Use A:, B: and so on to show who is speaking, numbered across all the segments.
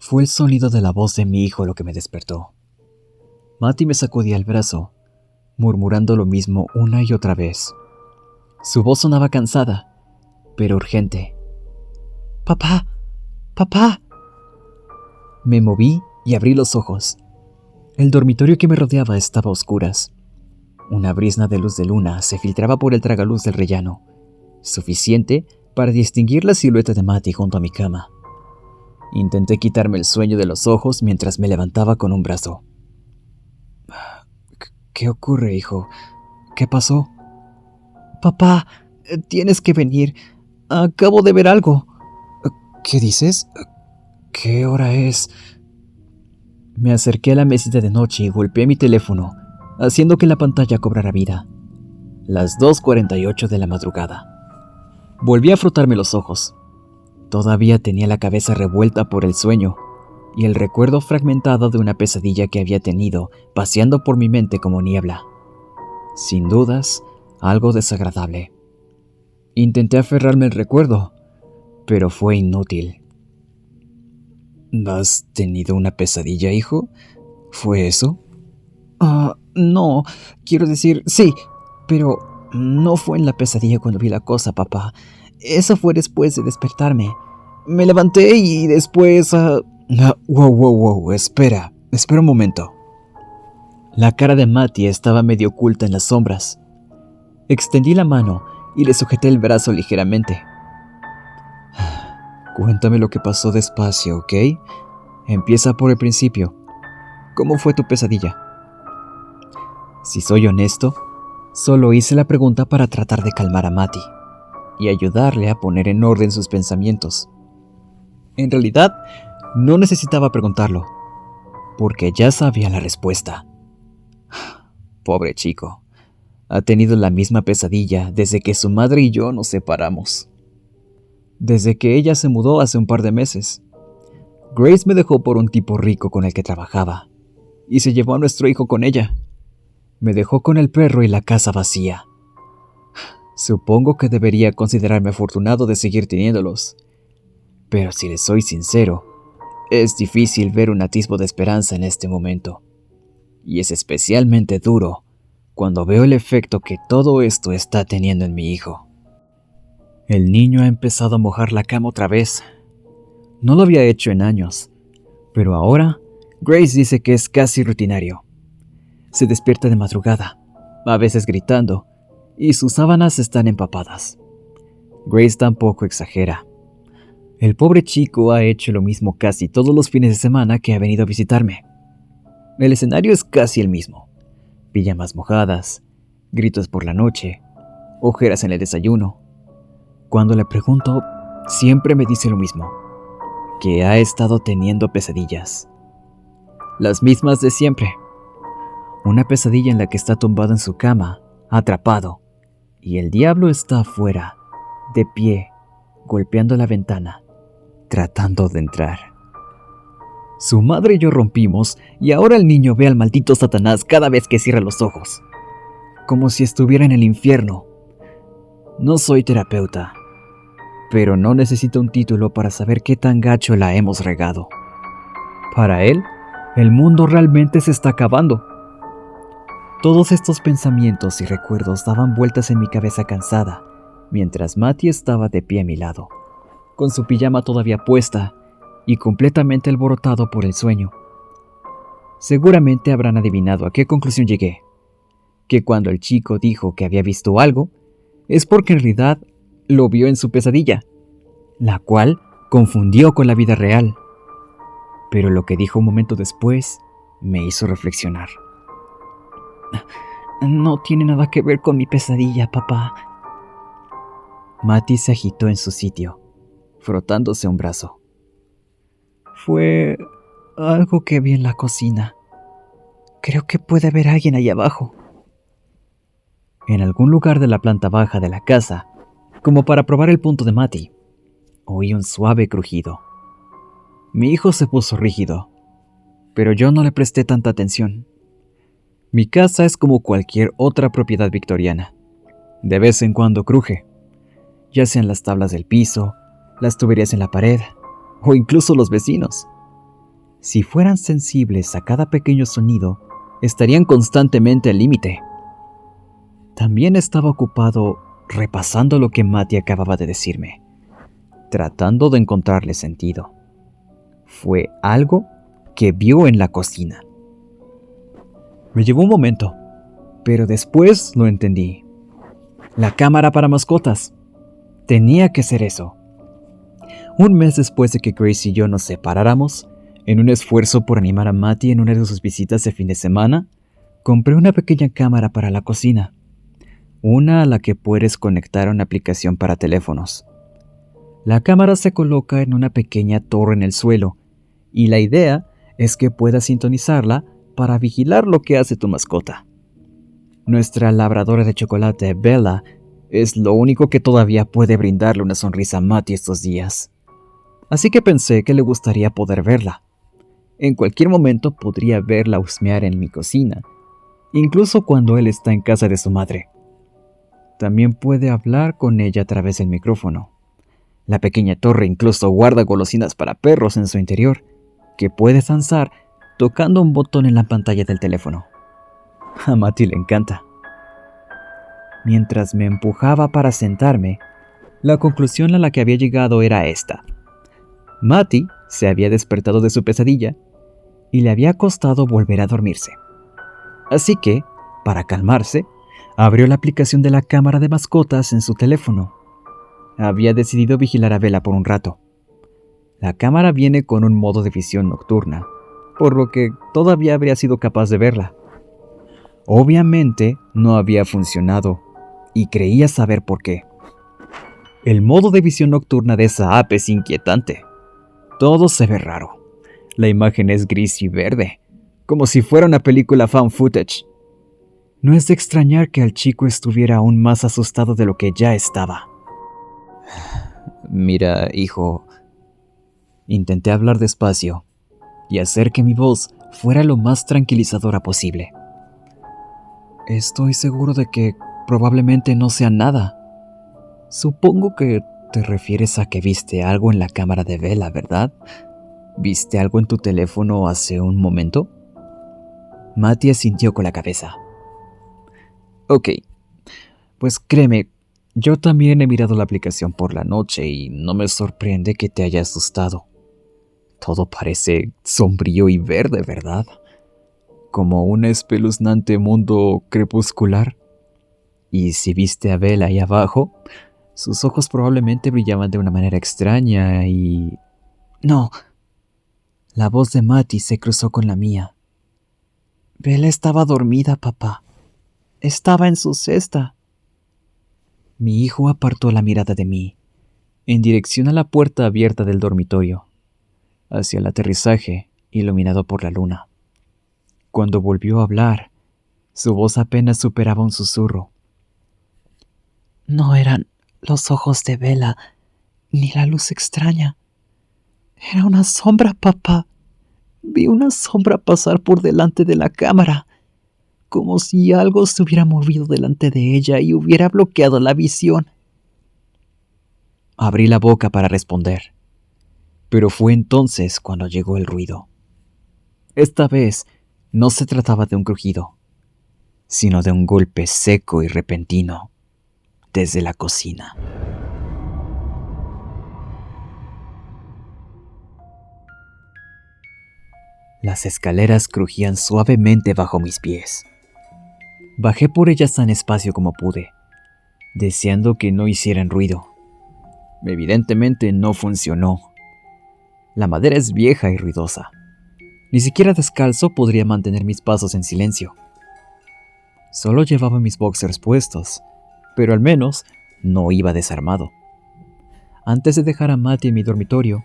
A: Fue el sonido de la voz de mi hijo lo que me despertó. Matty me sacudía el brazo, murmurando lo mismo una y otra vez. Su voz sonaba cansada, pero urgente. «¡Papá! ¡Papá!». Me moví y abrí los ojos. El dormitorio que me rodeaba estaba a oscuras. Una brizna de luz de luna se filtraba por el tragaluz del rellano, suficiente para distinguir la silueta de Matty junto a mi cama. Intenté quitarme el sueño de los ojos mientras me levantaba con un brazo. «¿Qué ocurre, hijo? ¿Qué pasó?» «Papá, tienes que venir. Acabo de ver algo». «¿Qué dices? ¿Qué hora es?» Me acerqué a la mesita de noche y golpeé mi teléfono, haciendo que la pantalla cobrara vida. Las 2:48 de la madrugada. Volví a frotarme los ojos. Todavía tenía la cabeza revuelta por el sueño y el recuerdo fragmentado de una pesadilla que había tenido paseando por mi mente como niebla. Sin dudas, algo desagradable. Intenté aferrarme al recuerdo, pero fue inútil. ¿Has tenido una pesadilla, hijo? ¿Fue eso? No, quiero decir, sí, pero no fue en la pesadilla cuando vi la cosa, papá. Eso fue después de despertarme. Me levanté y después... Wow, espera un momento. La cara de Matty estaba medio oculta en las sombras. Extendí la mano y le sujeté el brazo ligeramente. Cuéntame lo que pasó despacio, ¿ok? Empieza por el principio. ¿Cómo fue tu pesadilla? Si soy honesto, solo hice la pregunta para tratar de calmar a Matty y ayudarle a poner en orden sus pensamientos. En realidad, no necesitaba preguntarlo, porque ya sabía la respuesta. Pobre chico, ha tenido la misma pesadilla desde que su madre y yo nos separamos. Desde que ella se mudó hace un par de meses. Grace me dejó por un tipo rico con el que trabajaba, y se llevó a nuestro hijo con ella. Me dejó con el perro y la casa vacía. Supongo que debería considerarme afortunado de seguir teniéndolos, pero si les soy sincero, es difícil ver un atisbo de esperanza en este momento, y es especialmente duro cuando veo el efecto que todo esto está teniendo en mi hijo. El niño ha empezado a mojar la cama otra vez. No lo había hecho en años, pero ahora Grace dice que es casi rutinario. Se despierta de madrugada, a veces gritando, y sus sábanas están empapadas. Grace tampoco exagera. El pobre chico ha hecho lo mismo casi todos los fines de semana que ha venido a visitarme. El escenario es casi el mismo. Pijamas mojadas, gritos por la noche, ojeras en el desayuno. Cuando le pregunto, siempre me dice lo mismo, que ha estado teniendo pesadillas. Las mismas de siempre. Una pesadilla en la que está tumbado en su cama, atrapado, y el diablo está afuera, de pie, golpeando la ventana, tratando de entrar. Su madre y yo rompimos, y ahora el niño ve al maldito Satanás cada vez que cierra los ojos, como si estuviera en el infierno. No soy terapeuta, pero no necesito un título para saber qué tan gacho la hemos regado. Para él, el mundo realmente se está acabando. Todos estos pensamientos y recuerdos daban vueltas en mi cabeza cansada, mientras Matty estaba de pie a mi lado, con su pijama todavía puesta y completamente alborotado por el sueño. Seguramente habrán adivinado a qué conclusión llegué, que cuando el chico dijo que había visto algo, es porque en realidad lo vio en su pesadilla, la cual confundió con la vida real. Pero lo que dijo un momento después me hizo reflexionar. No tiene nada que ver con mi pesadilla, papá. Matty se agitó en su sitio, frotándose un brazo. Fue algo que vi en la cocina. Creo que puede haber alguien ahí abajo. En algún lugar de la planta baja de la casa, como para probar el punto de Matty, oí un suave crujido. Mi hijo se puso rígido, pero yo no le presté tanta atención. Mi casa es como cualquier otra propiedad victoriana. De vez en cuando cruje, ya sean las tablas del piso, las tuberías en la pared, o incluso los vecinos. Si fueran sensibles a cada pequeño sonido, estarían constantemente al límite. También estaba ocupado repasando lo que Matty acababa de decirme, tratando de encontrarle sentido. Fue algo que vio en la cocina. Me llevó un momento, pero después lo entendí. La cámara para mascotas. Tenía que ser eso. Un mes después de que Grace y yo nos separáramos, en un esfuerzo por animar a Matty en una de sus visitas de fin de semana, compré una pequeña cámara para la cocina. Una a la que puedes conectar una aplicación para teléfonos. La cámara se coloca en una pequeña torre en el suelo, y la idea es que puedas sintonizarla para vigilar lo que hace tu mascota. Nuestra labradora de chocolate, Bella, es lo único que todavía puede brindarle una sonrisa a Matty estos días. Así que pensé que le gustaría poder verla. En cualquier momento podría verla husmear en mi cocina, incluso cuando él está en casa de su madre. También puede hablar con ella a través del micrófono. La pequeña torre incluso guarda golosinas para perros en su interior, que puedes danzar tocando un botón en la pantalla del teléfono. A Matty le encanta. Mientras me empujaba para sentarme, la conclusión a la que había llegado era esta. Matty se había despertado de su pesadilla y le había costado volver a dormirse. Así que, para calmarse, abrió la aplicación de la cámara de mascotas en su teléfono. Había decidido vigilar a Bella por un rato. La cámara viene con un modo de visión nocturna, por lo que todavía habría sido capaz de verla. Obviamente no había funcionado, y creía saber por qué. El modo de visión nocturna de esa app es inquietante. Todo se ve raro. La imagen es gris y verde, como si fuera una película found footage. No es de extrañar que el chico estuviera aún más asustado de lo que ya estaba. Mira, hijo, intenté hablar despacio y hacer que mi voz fuera lo más tranquilizadora posible. Estoy seguro de que probablemente no sea nada. Supongo que te refieres a que viste algo en la cámara de Bella, ¿verdad? ¿Viste algo en tu teléfono hace un momento? Matty asintió con la cabeza. Ok, pues créeme, yo también he mirado la aplicación por la noche y no me sorprende que te haya asustado. Todo parece sombrío y verde, ¿verdad? Como un espeluznante mundo crepuscular. Y si viste a Bella ahí abajo, sus ojos probablemente brillaban de una manera extraña y... No. La voz de Matty se cruzó con la mía. Bella estaba dormida, papá. Estaba en su cesta. Mi hijo apartó la mirada de mí, en dirección a la puerta abierta del dormitorio, hacia el aterrizaje iluminado por la luna. Cuando volvió a hablar, su voz apenas superaba un susurro. No eran los ojos de Bella, ni la luz extraña. Era una sombra, papá. Vi una sombra pasar por delante de la cámara, como si algo se hubiera movido delante de ella y hubiera bloqueado la visión. Abrí la boca para responder, pero fue entonces cuando llegó el ruido. Esta vez no se trataba de un crujido, sino de un golpe seco y repentino desde la cocina. Las escaleras crujían suavemente bajo mis pies. Bajé por ellas tan despacio como pude, deseando que no hicieran ruido. Evidentemente no funcionó. La madera es vieja y ruidosa. Ni siquiera descalzo podría mantener mis pasos en silencio. Solo llevaba mis boxers puestos, pero al menos no iba desarmado. Antes de dejar a Matty en mi dormitorio,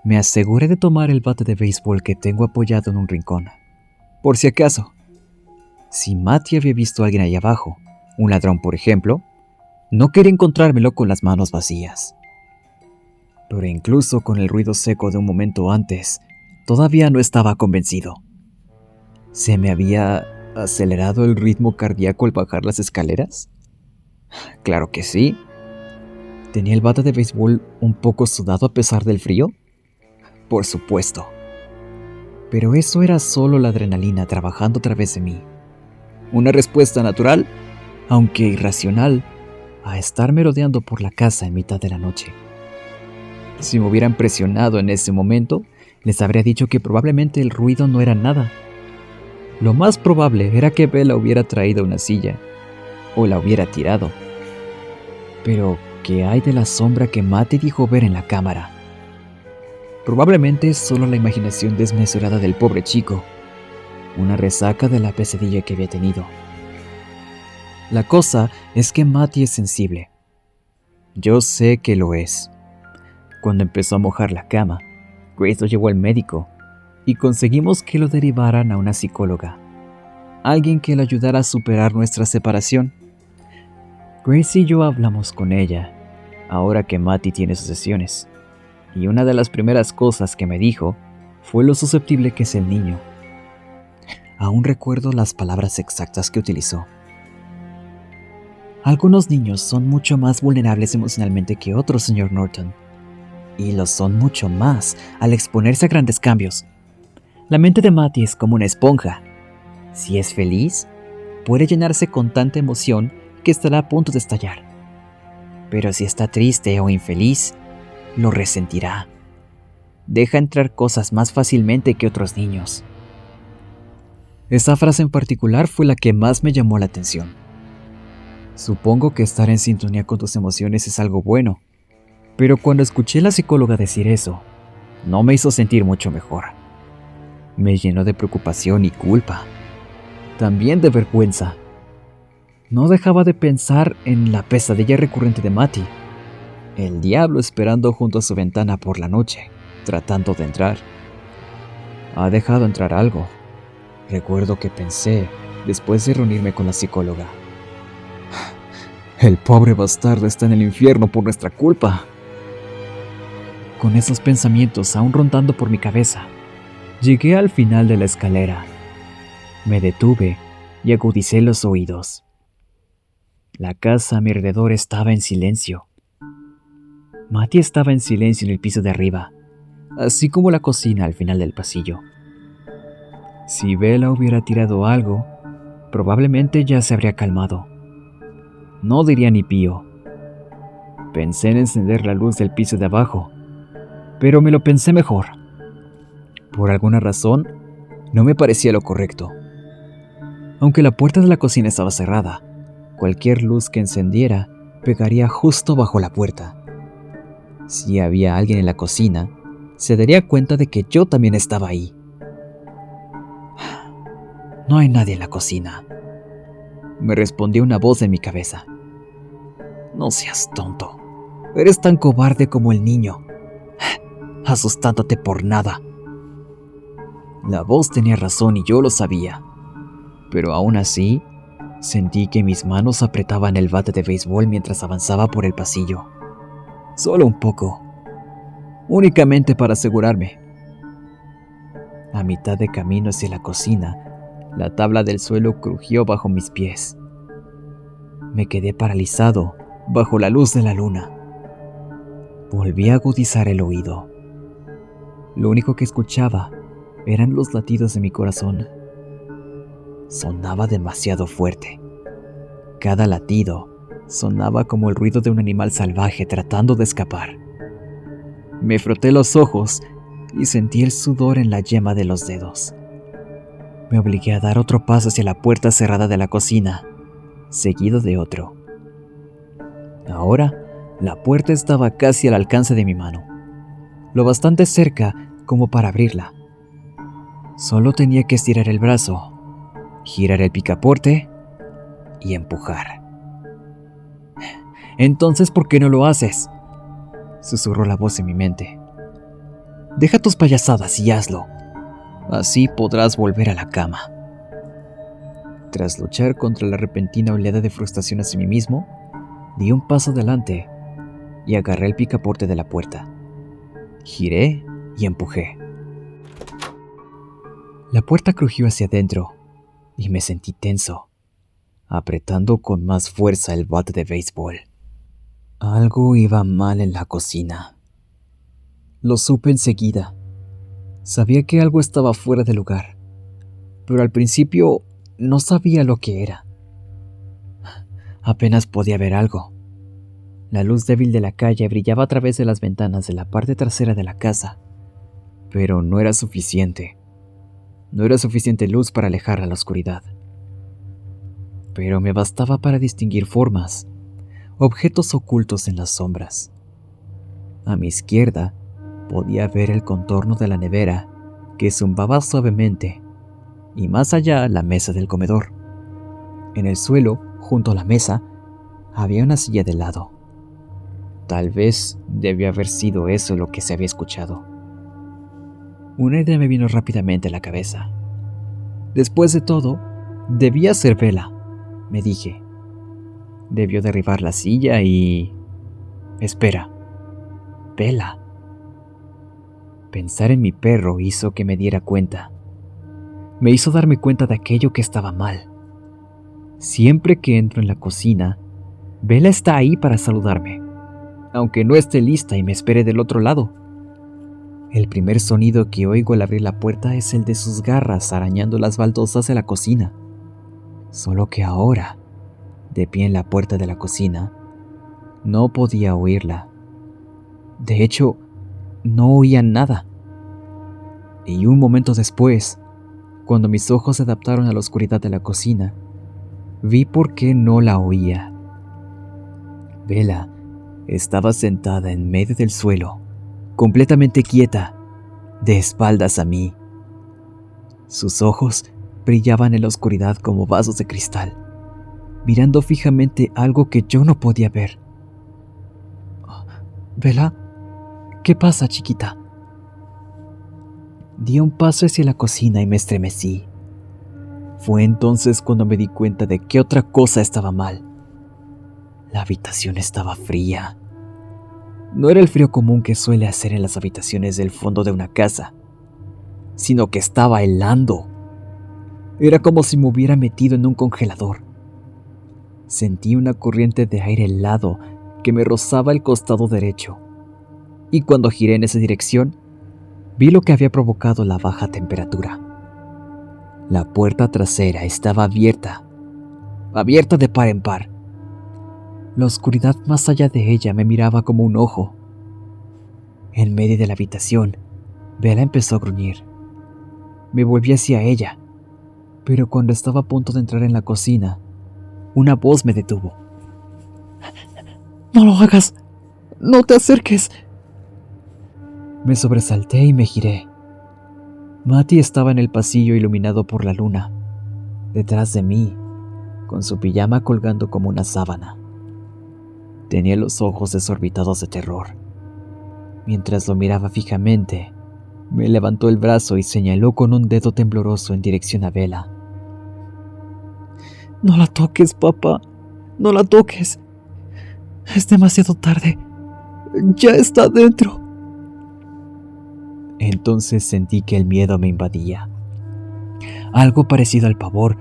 A: me aseguré de tomar el bate de béisbol que tengo apoyado en un rincón, por si acaso. Si Matty había visto a alguien ahí abajo, un ladrón por ejemplo, no quería encontrármelo con las manos vacías. Pero incluso con el ruido seco de un momento antes, todavía no estaba convencido. ¿Se me había acelerado el ritmo cardíaco al bajar las escaleras? Claro que sí. ¿Tenía el bate de béisbol un poco sudado a pesar del frío? Por supuesto. Pero eso era solo la adrenalina trabajando a través de mí. Una respuesta natural, aunque irracional, a estar merodeando por la casa en mitad de la noche. Si me hubieran presionado en ese momento, les habría dicho que probablemente el ruido no era nada. Lo más probable era que Bella hubiera traído una silla, o la hubiera tirado. Pero, ¿qué hay de la sombra que Matty dijo ver en la cámara? Probablemente es solo la imaginación desmesurada del pobre chico, una resaca de la pesadilla que había tenido. La cosa es que Matty es sensible. Yo sé que lo es. Cuando empezó a mojar la cama, Grace lo llevó al médico y conseguimos que lo derivaran a una psicóloga, alguien que le ayudara a superar nuestra separación. Grace y yo hablamos con ella, ahora que Matty tiene sus sesiones, y una de las primeras cosas que me dijo fue lo susceptible que es el niño. Aún recuerdo las palabras exactas que utilizó. Algunos niños son mucho más vulnerables emocionalmente que otros, señor Norton. Y lo son mucho más al exponerse a grandes cambios. La mente de Matty es como una esponja. Si es feliz, puede llenarse con tanta emoción que estará a punto de estallar. Pero si está triste o infeliz, lo resentirá. Deja entrar cosas más fácilmente que otros niños. Esa frase en particular fue la que más me llamó la atención. Supongo que estar en sintonía con tus emociones es algo bueno, pero cuando escuché a la psicóloga decir eso, no me hizo sentir mucho mejor. Me llenó de preocupación y culpa, también de vergüenza. No dejaba de pensar en la pesadilla recurrente de Matty, el diablo esperando junto a su ventana por la noche, tratando de entrar. Ha dejado entrar algo, recuerdo que pensé después de reunirme con la psicóloga. El pobre bastardo está en el infierno por nuestra culpa. Con esos pensamientos aún rondando por mi cabeza, llegué al final de la escalera. Me detuve y agudicé los oídos. La casa a mi alrededor estaba en silencio. Matty estaba en silencio en el piso de arriba, así como la cocina al final del pasillo. Si Bella hubiera tirado algo, probablemente ya se habría calmado. No diría ni pío. Pensé en encender la luz del piso de abajo, pero me lo pensé mejor. Por alguna razón, no me parecía lo correcto. Aunque la puerta de la cocina estaba cerrada, cualquier luz que encendiera pegaría justo bajo la puerta. Si había alguien en la cocina, se daría cuenta de que yo también estaba ahí. No hay nadie en la cocina, me respondió una voz en mi cabeza. No seas tonto. Eres tan cobarde como el niño, asustándote por nada. La voz tenía razón y yo lo sabía, pero aún así, sentí que mis manos apretaban el bate de béisbol mientras avanzaba por el pasillo. Solo un poco, únicamente para asegurarme. A mitad de camino hacia la cocina, la tabla del suelo crujió bajo mis pies. Me quedé paralizado bajo la luz de la luna. Volví a agudizar el oído. Lo único que escuchaba eran los latidos de mi corazón. Sonaba demasiado fuerte. Cada latido sonaba como el ruido de un animal salvaje tratando de escapar. Me froté los ojos y sentí el sudor en la yema de los dedos. Me obligué a dar otro paso hacia la puerta cerrada de la cocina, seguido de otro. Ahora, la puerta estaba casi al alcance de mi mano, lo bastante cerca como para abrirla. Solo tenía que estirar el brazo, girar el picaporte y empujar. «Entonces, ¿por qué no lo haces?», susurró la voz en mi mente. «Deja tus payasadas y hazlo. Así podrás volver a la cama». Tras luchar contra la repentina oleada de frustración hacia mí mismo, di un paso adelante y agarré el picaporte de la puerta. Giré y empujé. La puerta crujió hacia adentro y me sentí tenso, apretando con más fuerza el bate de béisbol. Algo iba mal en la cocina. Lo supe enseguida. Sabía que algo estaba fuera de lugar, pero al principio no sabía lo que era. Apenas podía ver algo. La luz débil de la calle brillaba a través de las ventanas de la parte trasera de la casa, pero no era suficiente. No era suficiente luz para alejar a la oscuridad. Pero me bastaba para distinguir formas, objetos ocultos en las sombras. A mi izquierda podía ver el contorno de la nevera que zumbaba suavemente, y más allá la mesa del comedor. En el suelo, junto a la mesa, había una silla de lado. Tal vez debió haber sido eso lo que se había escuchado. Una idea me vino rápidamente a la cabeza. Después de todo, debía ser Bella, me dije. Debió derribar la silla y... Espera, Bella. Pensar en mi perro hizo que me diera cuenta. Me hizo darme cuenta de aquello que estaba mal. Siempre que entro en la cocina, Bella está ahí para saludarme, aunque no esté lista y me espere del otro lado. El primer sonido que oigo al abrir la puerta es el de sus garras arañando las baldosas de la cocina. Solo que ahora, de pie en la puerta de la cocina, no podía oírla. De hecho, no oía nada. Y un momento después, cuando mis ojos se adaptaron a la oscuridad de la cocina, vi por qué no la oía. Bella estaba sentada en medio del suelo, completamente quieta, de espaldas a mí. Sus ojos brillaban en la oscuridad como vasos de cristal, mirando fijamente algo que yo no podía ver. «Bella, ¿qué pasa, chiquita?» Di un paso hacia la cocina y me estremecí. Fue entonces cuando me di cuenta de que otra cosa estaba mal. La habitación estaba fría. No era el frío común que suele hacer en las habitaciones del fondo de una casa, sino que estaba helando. Era como si me hubiera metido en un congelador. Sentí una corriente de aire helado que me rozaba el costado derecho, y cuando giré en esa dirección, vi lo que había provocado la baja temperatura. La puerta trasera estaba abierta de par en par. La oscuridad más allá de ella me miraba como un ojo. En medio de la habitación, Bella empezó a gruñir. Me volví hacia ella, pero cuando estaba a punto de entrar en la cocina, una voz me detuvo. «¡No lo hagas! ¡No te acerques!» Me sobresalté y me giré. Matty estaba en el pasillo iluminado por la luna, detrás de mí, con su pijama colgando como una sábana. Tenía los ojos desorbitados de terror. Mientras lo miraba fijamente, me levantó el brazo y señaló con un dedo tembloroso en dirección a Bella. «No la toques, papá. No la toques. Es demasiado tarde. Ya está dentro». Entonces sentí que el miedo me invadía. Algo parecido al pavor,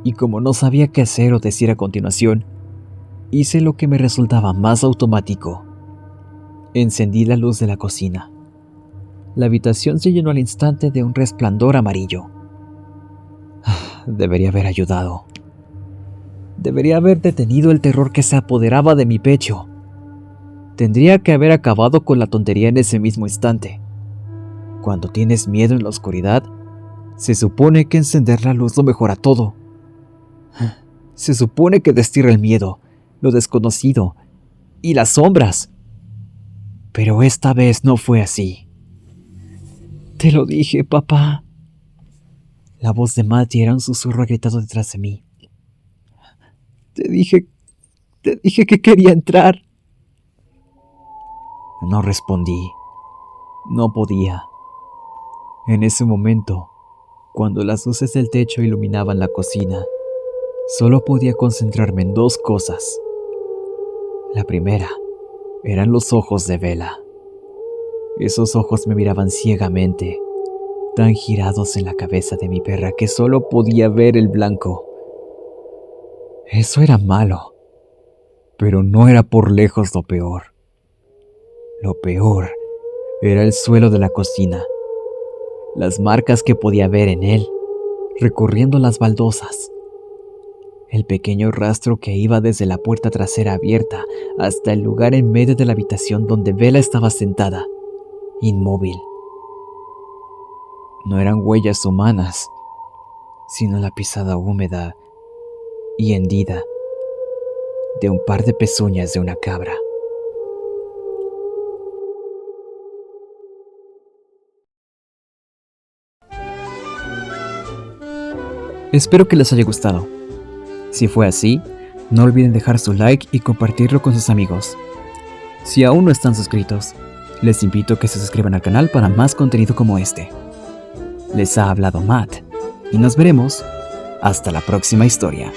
A: y como no sabía qué hacer o decir a continuación, hice lo que me resultaba más automático. Encendí la luz de la cocina. La habitación se llenó al instante de un resplandor amarillo. Debería haber ayudado. Debería haber detenido el terror que se apoderaba de mi pecho. Tendría que haber acabado con la tontería en ese mismo instante. Cuando tienes miedo en la oscuridad, se supone que encender la luz lo mejora todo. Se supone que destierra el miedo, lo desconocido y las sombras. Pero esta vez no fue así. «Te lo dije, papá». La voz de Matty era un susurro gritado detrás de mí. Te dije que quería entrar». No respondí. No podía. En ese momento, cuando las luces del techo iluminaban la cocina, solo podía concentrarme en dos cosas. La primera eran los ojos de Bella. Esos ojos me miraban ciegamente, tan girados en la cabeza de mi perra que solo podía ver el blanco. Eso era malo, pero no era por lejos lo peor. Lo peor era el suelo de la cocina. las marcas que podía ver en él, recorriendo las baldosas, el pequeño rastro que iba desde la puerta trasera abierta hasta el lugar en medio de la habitación donde Bella estaba sentada, inmóvil. No eran huellas humanas, sino la pisada húmeda y hendida de un par de pezuñas de una cabra. Espero que les haya gustado. Si fue así, no olviden dejar su like y compartirlo con sus amigos. Si aún no están suscritos, les invito a que se suscriban al canal para más contenido como este. Les ha hablado Matt, y nos veremos hasta la próxima historia.